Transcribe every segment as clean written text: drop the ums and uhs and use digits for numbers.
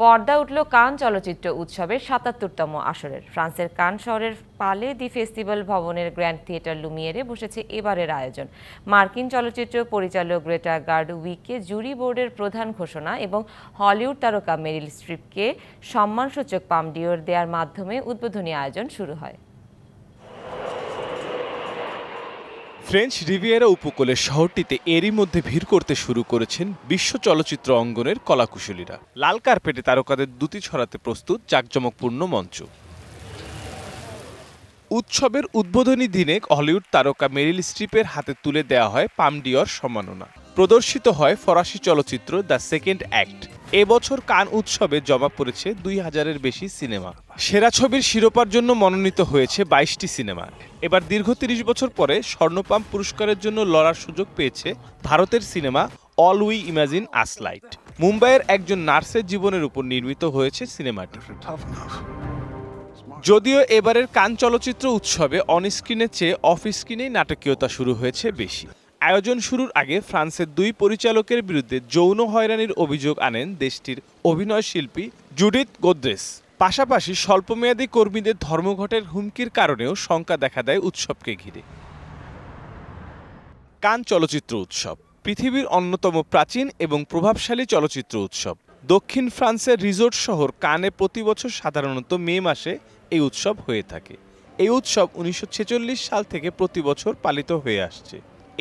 পর্দা উঠল কান চলচ্চিত্র উৎসবের ৭৭তম আসরের। ফ্রান্সের কান শহরের পালে দি ফেস্টিভ্যাল ভবনের গ্র্যান্ড থিয়েটার লুমিয়েরে বসেছে এবারের আয়োজন। মার্কিন চলচ্চিত্র পরিচালক গ্রেটা গার্ডউইককে জুরি বোর্ডের প্রধান ঘোষণা এবং হলিউড তারকা মেরিল স্ট্রিপকে সম্মানসূচক পাম ডিওর দেওয়ার মাধ্যমে উদ্বোধনী আয়োজন শুরু হয়। ফ্রেঞ্চ রিভিয়েরা উপকূলের শহরটিতে এরই মধ্যে ভিড় করতে শুরু করেছেন বিশ্ব চলচ্চিত্র অঙ্গনের কলাকুশলীরা। লাল কার্পেটে তারকাদের দ্যুতি ছড়াতে প্রস্তুত জাঁকজমকপূর্ণ মঞ্চ। উৎসবের উদ্বোধনী দিনে হলিউড তারকা মেরিল স্ট্রিপের হাতে তুলে দেওয়া হয় পাম ডিওর সম্মাননা। প্রদর্শিত হয় ফরাসি চলচ্চিত্র দ্য সেকেন্ড অ্যাক্ট। এবছর কান উৎসবে জমা পড়েছে ২,০০০-এর বেশি সিনেমা। সেরা ছবির শিরোপার জন্য মনোনীত হয়েছে ২২টি সিনেমা। এবার দীর্ঘ ৩০ বছর পরে স্বর্ণপাম পুরস্কারের জন্য লড়ার সুযোগ পেয়েছে ভারতের cinema all we imagine us light. মুম্বাইয়ের একজন নার্সের জীবনের উপর নির্মিত হয়েছে সিনেমাটি। যদিও এবারের কান চলচ্চিত্র উৎসবে অনস্ক্রিনের চেয়ে অফ স্ক্রিনেই নাটকীয়তা শুরু হয়েছে বেশি। আয়োজন শুরুর আগে ফ্রান্সের ২ পরিচালকের বিরুদ্ধে যৌন হয়রানির অভিযোগ আনেন দেশটির অভিনয় শিল্পী জুডিথ গোদ্রেস। পাশাপাশি স্বল্পমেয়াদী কর্মীদের ধর্মঘটের হুমকির কারণেও শঙ্কা দেখা দেয় উৎসবকে ঘিরে। কান চলচ্চিত্র উৎসব পৃথিবীর অন্যতম প্রাচীন এবং প্রভাবশালী চলচ্চিত্র উৎসব। দক্ষিণ ফ্রান্সের রিজোর্ট শহর কানে প্রতি বছর সাধারণত মে মাসে এই উৎসব হয়ে থাকে। এই উৎসব ১৯৪৬ সাল থেকে প্রতি বছর পালিত হয়ে আসছে।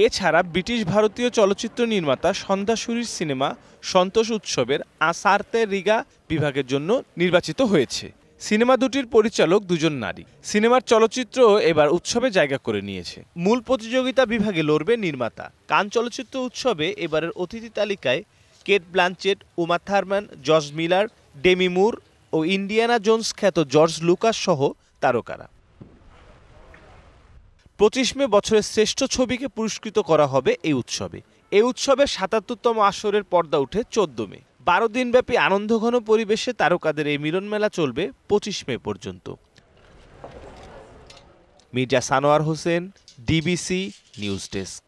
এছাড়া ব্রিটিশ ভারতীয় চলচ্চিত্র নির্মাতা সন্ধ্যাসুরির সিনেমা সন্তোষ উৎসবের আসার্তে রিগা বিভাগের জন্য নির্বাচিত হয়েছে। সিনেমা দুটির পরিচালক দুজন নারী। সিনেমার চলচ্চিত্র এবার উৎসবে জায়গা করে নিয়েছে। মূল প্রতিযোগিতা বিভাগে লড়বে নির্মাতা। কান চলচ্চিত্র উৎসবে এবারের অতিথি তালিকায় Kate Blanchett, Uma Thurman, George Miller, Demi Moore ও ইন্ডিয়ানা জোন্স খ্যাত জর্জ লুকাস সহ তারকারা। ২৫ মে বছরের শ্রেষ্ঠ ছবিকে পুরস্কৃত করা হবে এই উৎসবে। এই উৎসবের ৭৭তম আসরের পর্দা উঠে ১৪ মে। ১২ দিনব্যাপী আনন্দঘন পরিবেশে তারকাদের এই মিলনমেলা চলবে ২৫ মে পর্যন্ত। Mirza Sanowar Hossain, DBC news desk.